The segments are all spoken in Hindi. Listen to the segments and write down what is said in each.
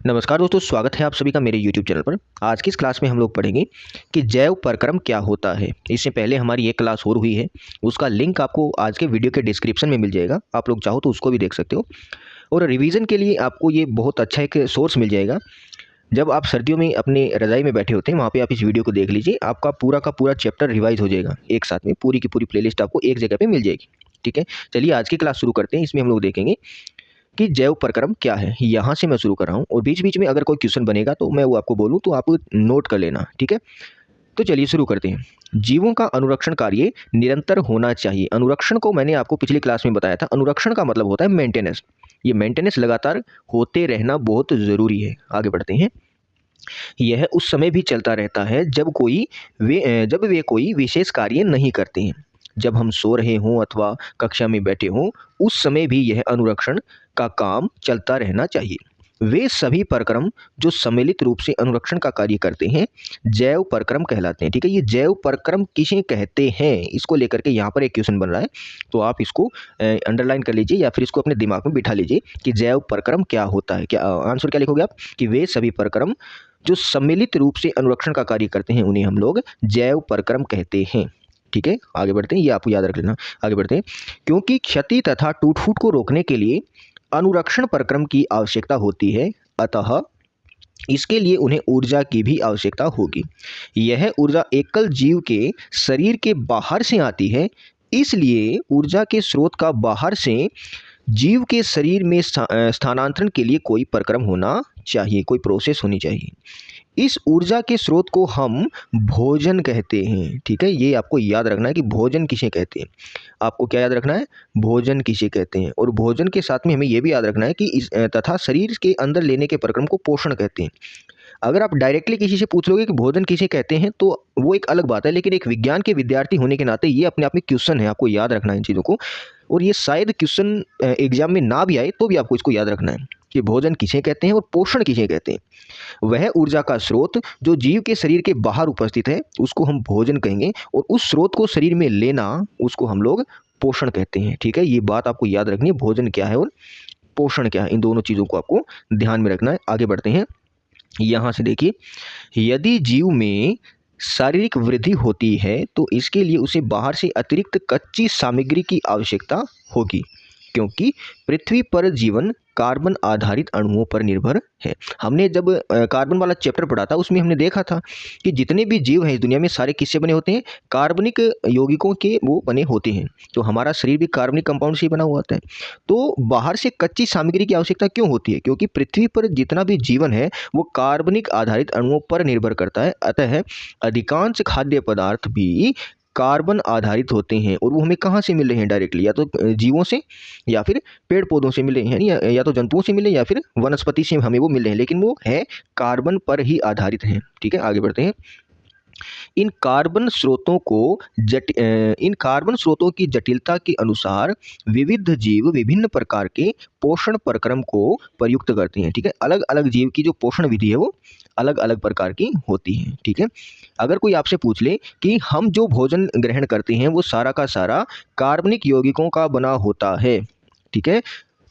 नमस्कार दोस्तों, स्वागत है आप सभी का मेरे YouTube चैनल पर। आज की इस क्लास में हम लोग पढ़ेंगे कि जैव परक्रम क्या होता है। इससे पहले हमारी एक क्लास और हुई है, उसका लिंक आपको आज के वीडियो के डिस्क्रिप्शन में मिल जाएगा। आप लोग चाहो तो उसको भी देख सकते हो। और रिवीजन के लिए आपको ये बहुत अच्छा एक सोर्स मिल जाएगा। जब आप सर्दियों में अपने रज़ाई में बैठे होते हैं, वहाँ पे आप इस वीडियो को देख लीजिए, आपका पूरा का पूरा चैप्टर रिवाइज हो जाएगा। एक साथ में पूरी की पूरी प्लेलिस्ट आपको एक जगह पे मिल जाएगी। ठीक है, चलिए आज की क्लास शुरू करते हैं। इसमें हम लोग देखेंगे कि जैव परक्रम क्या है। यहाँ से मैं शुरू कर रहा हूँ और बीच बीच में अगर कोई क्वेश्चन बनेगा तो मैं वो आपको बोलूँ तो आप नोट कर लेना। ठीक है, तो चलिए शुरू करते हैं। जीवों का अनुरक्षण कार्य निरंतर होना चाहिए। अनुरक्षण को मैंने आपको पिछली क्लास में बताया था। अनुरक्षण का मतलब होता है मेंटेनेंस। ये मेंटेनेंस लगातार होते रहना बहुत ज़रूरी है। आगे बढ़ते हैं। यह उस समय भी चलता रहता है जब वे कोई विशेष कार्य नहीं करते हैं। जब हम सो रहे हों अथवा कक्षा में बैठे हों, उस समय भी यह अनुरक्षण का काम चलता रहना चाहिए। वे सभी परक्रम जो सम्मिलित रूप से अनुरक्षण का कार्य करते हैं जैव परक्रम कहलाते हैं। ठीक है, ये जैव परक्रम किसे कहते हैं, इसको लेकर के यहाँ पर एक क्वेश्चन बन रहा है, तो आप इसको अंडरलाइन कर लीजिए या फिर इसको अपने दिमाग में बिठा लीजिए कि जैव परक्रम क्या होता है। क्या आंसर क्या लिखोगे आप कि वे सभी परक्रम जो सम्मिलित रूप से अनुरक्षण का कार्य करते हैं उन्हें हम लोग जैव परक्रम कहते हैं। ठीक है, आगे बढ़ते हैं, ये आपको याद रख लेना। आगे बढ़ते हैं। क्योंकि क्षति तथा टूट फूट को रोकने के लिए अनुरक्षण परक्रम की आवश्यकता होती है, अतः इसके लिए उन्हें ऊर्जा की भी आवश्यकता होगी। यह ऊर्जा एकल जीव के शरीर के बाहर से आती है, इसलिए ऊर्जा के स्रोत का बाहर से जीव के शरीर में स्थानांतरण के लिए कोई परक्रम होना चाहिए, कोई प्रोसेस होनी चाहिए। इस ऊर्जा के स्रोत को हम भोजन कहते हैं। ठीक है, ये आपको याद रखना है कि भोजन किसे कहते हैं। आपको क्या याद रखना है, भोजन किसे कहते हैं। और भोजन के साथ में हमें यह भी याद रखना है कि तथा शरीर के अंदर लेने के परक्रम को पोषण कहते हैं। अगर आप डायरेक्टली किसी से पूछ लोगे कि भोजन किसे कहते हैं तो वो एक अलग बात है, लेकिन एक विज्ञान के विद्यार्थी होने के नाते ये अपने आप में क्वेश्चन है, आपको याद रखना है इन चीज़ों को। और ये शायद क्वेश्चन एग्जाम में ना भी आए तो भी आपको इसको याद रखना है कि भोजन किसे कहते हैं और पोषण किसे कहते हैं। वह ऊर्जा का स्रोत जो जीव के शरीर के बाहर उपस्थित है उसको हम भोजन कहेंगे, और उस स्रोत को शरीर में लेना उसको हम लोग पोषण कहते हैं। ठीक है, ये बात आपको याद रखनी है, भोजन क्या है और पोषण क्या है, इन दोनों चीज़ों को आपको ध्यान में रखना है। आगे बढ़ते हैं। यहाँ से देखिए, यदि जीव में शारीरिक वृद्धि होती है तो इसके लिए उसे बाहर से अतिरिक्त कच्ची सामग्री की आवश्यकता होगी, क्योंकि पृथ्वी पर जीवन कार्बन आधारित अणुओं पर निर्भर है। हमने जब कार्बन वाला चैप्टर पढ़ा था उसमें हमने देखा था कि जितने भी जीव हैं इस दुनिया में सारे किससे बने होते हैं, कार्बनिक यौगिकों के वो बने होते हैं। तो हमारा शरीर भी कार्बनिक कंपाउंड से ही बना हुआ होता है। तो बाहर से कच्ची सामग्री की आवश्यकता क्यों होती है, क्योंकि पृथ्वी पर जितना भी जीवन है वो कार्बनिक आधारित अणुओं पर निर्भर करता है। अतः अधिकांश खाद्य पदार्थ भी कार्बन आधारित होते हैं, और वो हमें कहाँ से मिल रहे हैं डायरेक्टली, या तो जीवों से या फिर पेड़ पौधों से मिल रहे हैं, या तो जंतुओं से मिले या फिर वनस्पति से हमें वो मिल रहे हैं, लेकिन वो है कार्बन पर ही आधारित हैं। ठीक है, आगे बढ़ते हैं। इन कार्बन स्रोतों की जटिलता के अनुसार विविध जीव विभिन्न प्रकार के पोषण परक्रम को प्रयुक्त करते हैं। ठीक है, अलग अलग जीव की जो पोषण विधि है वो अलग अलग प्रकार की होती है। ठीक है, अगर कोई आपसे पूछ ले कि हम जो भोजन ग्रहण करते हैं वो सारा का सारा कार्बनिक यौगिकों का बना होता है, ठीक है,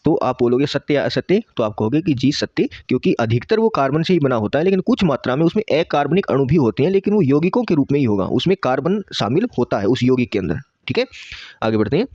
तो आप बोलोगे सत्य या असत्य, तो आप कहोगे कि जी सत्य, क्योंकि अधिकतर वो कार्बन से ही बना होता है, लेकिन कुछ मात्रा में उसमें अकार्बनिक अणु भी होते हैं, लेकिन वो यौगिकों के रूप में ही होगा, उसमें कार्बन शामिल होता है उस यौगिक के अंदर। ठीक है, आगे बढ़ते हैं।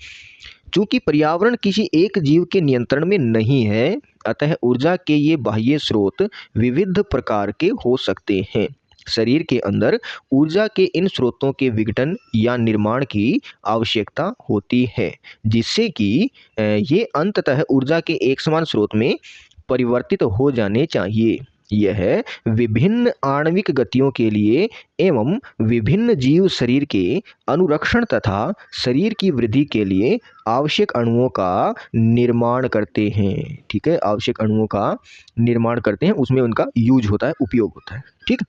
चूंकि पर्यावरण किसी एक जीव के नियंत्रण में नहीं है, अतः ऊर्जा के ये बाह्य स्रोत विविध प्रकार के हो सकते हैं। शरीर के अंदर ऊर्जा के इन स्रोतों के विघटन या निर्माण की आवश्यकता होती है, जिससे कि ये अंततः ऊर्जा के एक समान स्रोत में परिवर्तित हो जाने चाहिए। यह विभिन्न आणविक गतियों के लिए एवं विभिन्न जीव शरीर के अनुरक्षण तथा शरीर की वृद्धि के लिए आवश्यक अणुओं का निर्माण करते हैं। ठीक है, आवश्यक अणुओं का निर्माण करते हैं, उसमें उनका यूज होता है, उपयोग होता है। ठीक,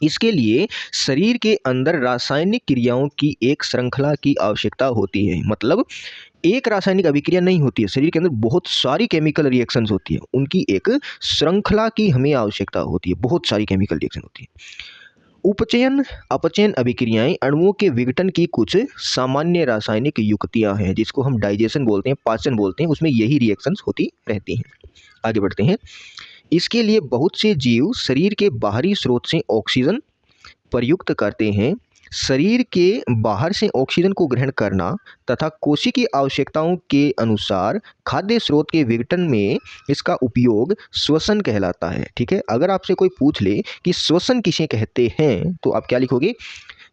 इसके लिए शरीर के अंदर रासायनिक क्रियाओं की एक श्रृंखला की आवश्यकता होती है। मतलब एक रासायनिक अभिक्रिया नहीं होती है, शरीर के अंदर बहुत सारी केमिकल रिएक्शंस होती है, उनकी एक श्रृंखला की हमें आवश्यकता होती है, बहुत सारी केमिकल रिएक्शन होती है। उपचयन अपचयन अभिक्रियाएं अणुओं के विघटन की कुछ सामान्य रासायनिक युक्तियां हैं, जिसको हम डाइजेशन बोलते हैं, पाचन बोलते हैं, उसमें यही रिएक्शंस होती रहती हैं। आगे बढ़ते हैं। इसके लिए बहुत से जीव शरीर के बाहरी स्रोत से ऑक्सीजन प्रयुक्त करते हैं। शरीर के बाहर से ऑक्सीजन को ग्रहण करना तथा कोशिकीय आवश्यकताओं के अनुसार खाद्य स्रोत के विघटन में इसका उपयोग श्वसन कहलाता है। ठीक है, अगर आपसे कोई पूछ ले कि श्वसन किसे कहते हैं तो आप क्या लिखोगे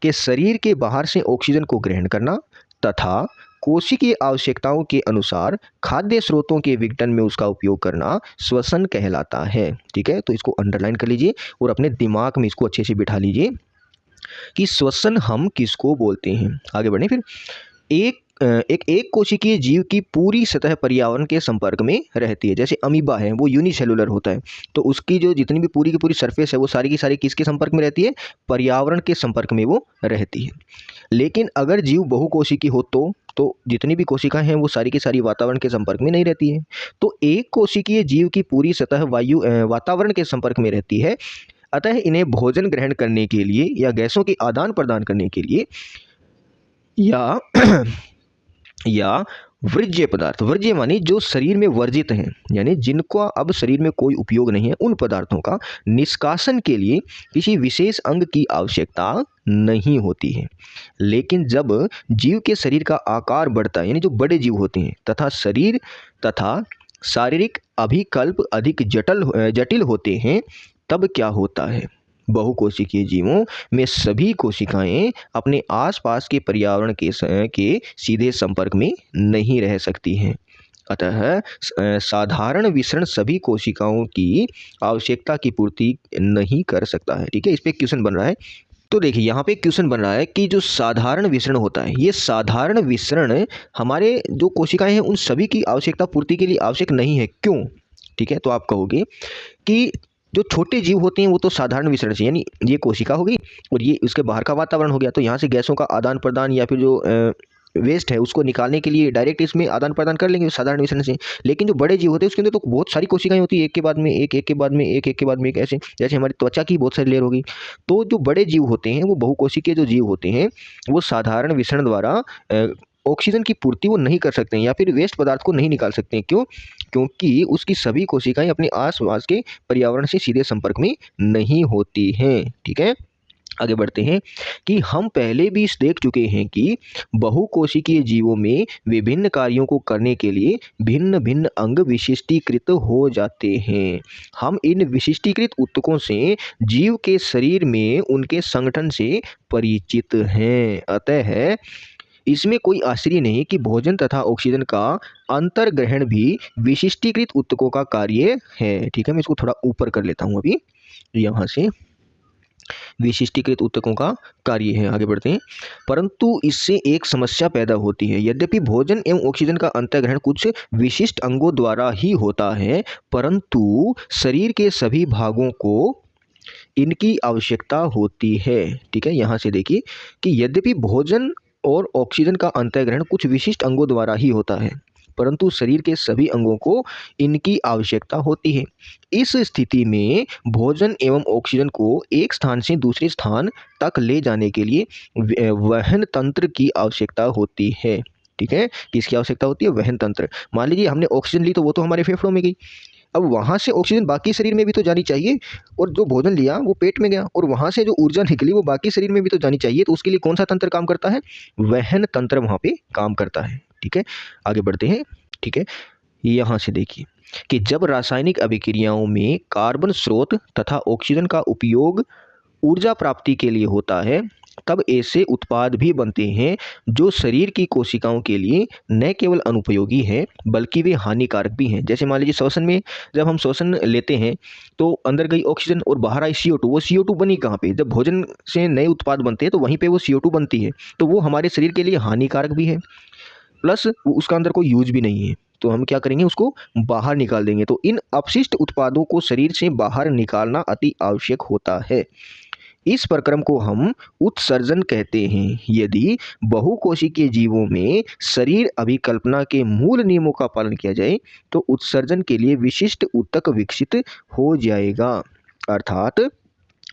कि शरीर के बाहर से ऑक्सीजन को ग्रहण करना तथा कोशिकीय आवश्यकताओं के अनुसार खाद्य स्रोतों के विघटन में उसका उपयोग करना श्वसन कहलाता है। ठीक है, तो इसको अंडरलाइन कर लीजिए और अपने दिमाग में इसको अच्छे से बिठा लीजिए कि श्वसन हम किसको बोलते हैं। आगे बढ़े फिर। एक कोशिकीय जीव की पूरी सतह पर्यावरण के संपर्क में रहती है। जैसे अमीबा है वो यूनिसेलुलर होता है, तो उसकी जो जितनी भी पूरी की पूरी सरफेस है वो सारी की सारी किसके संपर्क में रहती है? पर्यावरण के संपर्क में वो रहती है। लेकिन अगर जीव बहुकोशिकीय हो तो जितनी भी कोशिकाएं हैं वो सारी की सारी वातावरण के संपर्क में नहीं रहती है। तो एक कोशिकीय जीव की पूरी सतह वातावरण के संपर्क में रहती है। अतः इन्हें भोजन ग्रहण करने के लिए या गैसों के आदान प्रदान करने के लिए या या वर्ज्य पदार्थ, वर्ज्य मानी जो शरीर में वर्जित हैं, यानी जिनका अब शरीर में कोई उपयोग नहीं है, उन पदार्थों का निष्कासन के लिए किसी विशेष अंग की आवश्यकता नहीं होती है। लेकिन जब जीव के शरीर का आकार बढ़ता है, यानी जो बड़े जीव होते हैं तथा शारीरिक अभिकल्प अधिक जटिल होते हैं, तब क्या होता है? बहुकोशिकीय जीवों में सभी कोशिकाएं अपने आसपास के पर्यावरण के सीधे संपर्क में नहीं रह सकती हैं। अतः साधारण विसरण सभी कोशिकाओं की आवश्यकता की पूर्ति नहीं कर सकता है। ठीक है, इस पे क्वेश्चन बन रहा है। तो देखिए यहाँ पे क्वेश्चन बन रहा है कि जो साधारण विसरण होता है, ये साधारण विसरण हमारे जो कोशिकाएं हैं उन सभी की आवश्यकता पूर्ति के लिए आवश्यक नहीं है। क्यों? ठीक है, तो आप कहोगे कि जो छोटे जीव होते हैं वो तो साधारण विसरण से, यानी ये कोशिका हो गई और ये उसके बाहर का वातावरण हो गया, तो यहाँ से गैसों का आदान प्रदान या फिर जो वेस्ट है उसको निकालने के लिए डायरेक्ट इसमें आदान प्रदान कर लेंगे साधारण विसरण से। लेकिन जो बड़े जीव होते हैं उसके अंदर तो बहुत सारी कोशिकाएं होती है, एक के बाद में एक, एक के बाद में एक, एक के बाद में एक, ऐसे जैसे हमारी त्वचा की बहुत सारी लेयर होगी। तो जो बड़े जीव होते हैं वो बहुकोशिकीय जो जीव होते हैं वो साधारण विसरण द्वारा ऑक्सीजन की पूर्ति वो नहीं कर सकते हैं या फिर वेस्ट पदार्थ को नहीं निकाल सकते हैं। क्यों? क्योंकि उसकी सभी कोशिकाएं अपने आसपास के पर्यावरण से सीधे संपर्क में नहीं होती हैं। ठीक है, आगे बढ़ते हैं कि हम पहले भी देख चुके हैं कि बहुकोशिकीय जीवों में विभिन्न कार्यों को करने के लिए भिन्न भिन्न अंग विशिष्टीकृत हो जाते हैं। हम इन विशिष्टीकृत ऊतकों से जीव के शरीर में उनके संगठन से परिचित हैं। अतः इसमें कोई आश्चर्य नहीं कि भोजन तथा ऑक्सीजन का अंतर्ग्रहण भी विशिष्टीकृत ऊतकों का कार्य है। ठीक है, मैं इसको थोड़ा ऊपर कर लेता हूँ अभी, यहाँ से विशिष्टीकृत ऊतकों का कार्य है। आगे बढ़ते हैं। परंतु इससे एक समस्या पैदा होती है। यद्यपि भोजन एवं ऑक्सीजन का अंतर्ग्रहण कुछ विशिष्ट अंगों द्वारा ही होता है, परंतु शरीर के सभी भागों को इनकी आवश्यकता होती है। ठीक है, यहाँ से देखिए कि यद्यपि भोजन और ऑक्सीजन का अंतर्ग्रहण कुछ विशिष्ट अंगों द्वारा ही होता है, परंतु शरीर के सभी अंगों को इनकी आवश्यकता होती है। इस स्थिति में भोजन एवं ऑक्सीजन को एक स्थान से दूसरे स्थान तक ले जाने के लिए वहन तंत्र की आवश्यकता होती है। ठीक है, किसकी आवश्यकता होती है? वहन तंत्र। मान लीजिए हमने ऑक्सीजन ली तो वो तो हमारे फेफड़ों में गई, अब वहाँ से ऑक्सीजन बाकी शरीर में भी तो जानी चाहिए, और जो भोजन लिया वो पेट में गया और वहाँ से जो ऊर्जा निकली वो बाकी शरीर में भी तो जानी चाहिए। तो उसके लिए कौन सा तंत्र काम करता है? वहन तंत्र वहाँ पे काम करता है। ठीक है, आगे बढ़ते हैं। ठीक है, यहाँ से देखिए कि जब रासायनिक अभिक्रियाओं में कार्बन स्रोत तथा ऑक्सीजन का उपयोग ऊर्जा प्राप्ति के लिए होता है, तब ऐसे उत्पाद भी बनते हैं जो शरीर की कोशिकाओं के लिए न केवल अनुपयोगी हैं बल्कि वे हानिकारक भी हैं। जैसे मान लीजिए श्वसन में जब हम श्वसन लेते हैं तो अंदर गई ऑक्सीजन और बाहर आई CO2, वो CO2 बनी कहाँ पे? जब भोजन से नए उत्पाद बनते हैं तो वहीं पे वो CO2 बनती है, तो वो हमारे शरीर के लिए हानिकारक भी है, प्लस उसका अंदर कोई यूज भी नहीं है। तो हम क्या करेंगे? उसको बाहर निकाल देंगे। तो इन अपशिष्ट उत्पादों को शरीर से बाहर निकालना अति आवश्यक होता है। इस प्रक्रम को हम उत्सर्जन कहते हैं। यदि बहुकोशिकीय जीवों में शरीर अभिकल्पना के मूल नियमों का पालन किया जाए तो उत्सर्जन के लिए विशिष्ट ऊतक विकसित हो जाएगा। अर्थात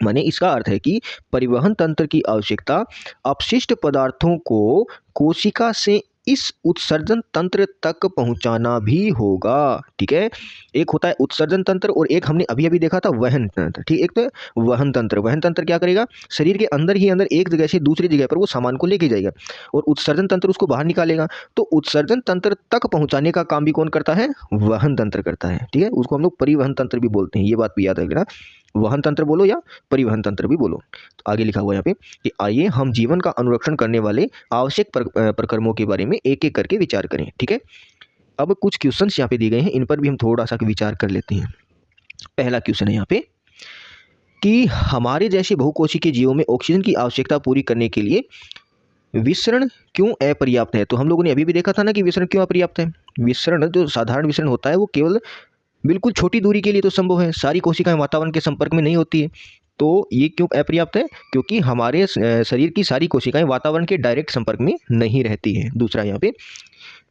माने इसका अर्थ है कि परिवहन तंत्र की आवश्यकता अपशिष्ट पदार्थों को कोशिका से इस उत्सर्जन तंत्र तक पहुंचाना भी होगा। ठीक है, एक होता है उत्सर्जन तंत्र और एक हमने अभी अभी देखा था वहन तंत्र। ठीक, एक तो वहन तंत्र। वहन तंत्र क्या करेगा, शरीर के अंदर ही अंदर एक जगह से दूसरी जगह पर वो सामान को लेके जाएगा, और उत्सर्जन तंत्र उसको बाहर निकालेगा। तो उत्सर्जन तंत्र तक पहुंचाने का काम भी कौन करता है, वहन तंत्र करता है। ठीक है, उसको हम लोग परिवहन तंत्र भी बोलते हैं, ये बात भी याद रखना। वहन तंत्र बोलो या परिवहन तंत्र भी बोलो। तो आगे लिखा हुआ है यहाँ पे कि आइए हम जीवन का अनुरक्षण करने वाले आवश्यक प्रकर्मों के बारे में एक एक करके विचार करें। ठीक है, अब कुछ क्वेश्चंस यहाँ पे दिए गए हैं, इन पर भी हम थोड़ा सा विचार कर लेते हैं। पहला क्वेश्चन है यहाँ पे कि हमारे जैसे बहुकोशिकीय जीवों में ऑक्सीजन की आवश्यकता पूरी करने के लिए विसरण क्यों अपर्याप्त है। तो हम लोगों ने अभी भी देखा था ना कि विसरण क्यों अपर्याप्त है। विसरण, जो साधारण विसरण होता है, वो केवल बिल्कुल छोटी दूरी के लिए तो संभव है, सारी कोशिकाएं वातावरण के संपर्क में नहीं होती है। तो ये क्यों अपर्याप्त है, क्योंकि हमारे शरीर की सारी कोशिकाएं वातावरण के डायरेक्ट संपर्क में नहीं रहती है। दूसरा यहाँ पे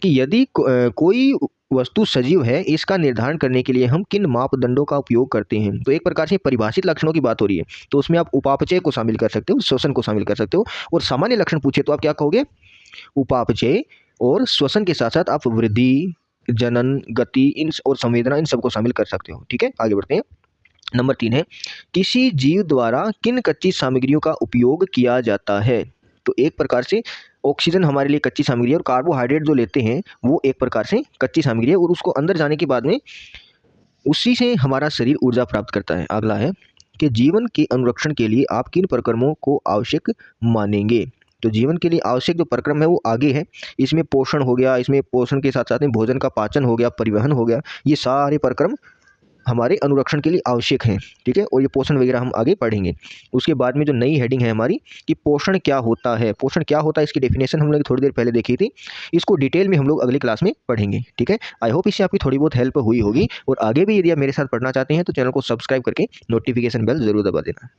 कि यदि कोई वस्तु सजीव है, इसका निर्धारण करने के लिए हम किन मापदंडों का उपयोग करते हैं। तो एक प्रकार से परिभाषित लक्षणों की बात हो रही है, तो उसमें आप उपापचय को शामिल कर सकते हो, श्वसन को शामिल कर सकते हो, और सामान्य लक्षण पूछे तो आप क्या कहोगे, उपापचय और श्वसन के साथ साथ आप वृद्धि, जनन, गति इन और संवेदना इन सबको शामिल कर सकते हो। ठीक है, आगे बढ़ते हैं। नंबर 3 है किसी जीव द्वारा किन कच्ची सामग्रियों का उपयोग किया जाता है। तो एक प्रकार से ऑक्सीजन हमारे लिए कच्ची सामग्री है, और कार्बोहाइड्रेट जो लेते हैं वो एक प्रकार से कच्ची सामग्री है, और उसको अंदर जाने के बाद में उसी से हमारा शरीर ऊर्जा प्राप्त करता है। अगला है कि जीवन के अनुरक्षण के लिए आप किन प्रकर्मों को आवश्यक मानेंगे। तो जीवन के लिए आवश्यक जो प्रक्रम है वो आगे है, इसमें पोषण हो गया, इसमें पोषण के साथ साथ में भोजन का पाचन हो गया, परिवहन हो गया, ये सारे प्रक्रम हमारे अनुरक्षण के लिए आवश्यक हैं। ठीक है, और ये पोषण वगैरह हम आगे पढ़ेंगे। उसके बाद में जो नई हेडिंग है हमारी कि पोषण क्या होता है। पोषण क्या होता है, इसकी डेफिनेशन हम लोग थोड़ी देर पहले देखी थी, इसको डिटेल में हम लोग अगली क्लास में पढ़ेंगे। ठीक है, आई होप इससे आपकी थोड़ी बहुत हेल्प हुई होगी, और आगे भी यदि आप मेरे साथ पढ़ना चाहते हैं तो चैनल को सब्सक्राइब करके नोटिफिकेशन बेल जरूर दबा देना।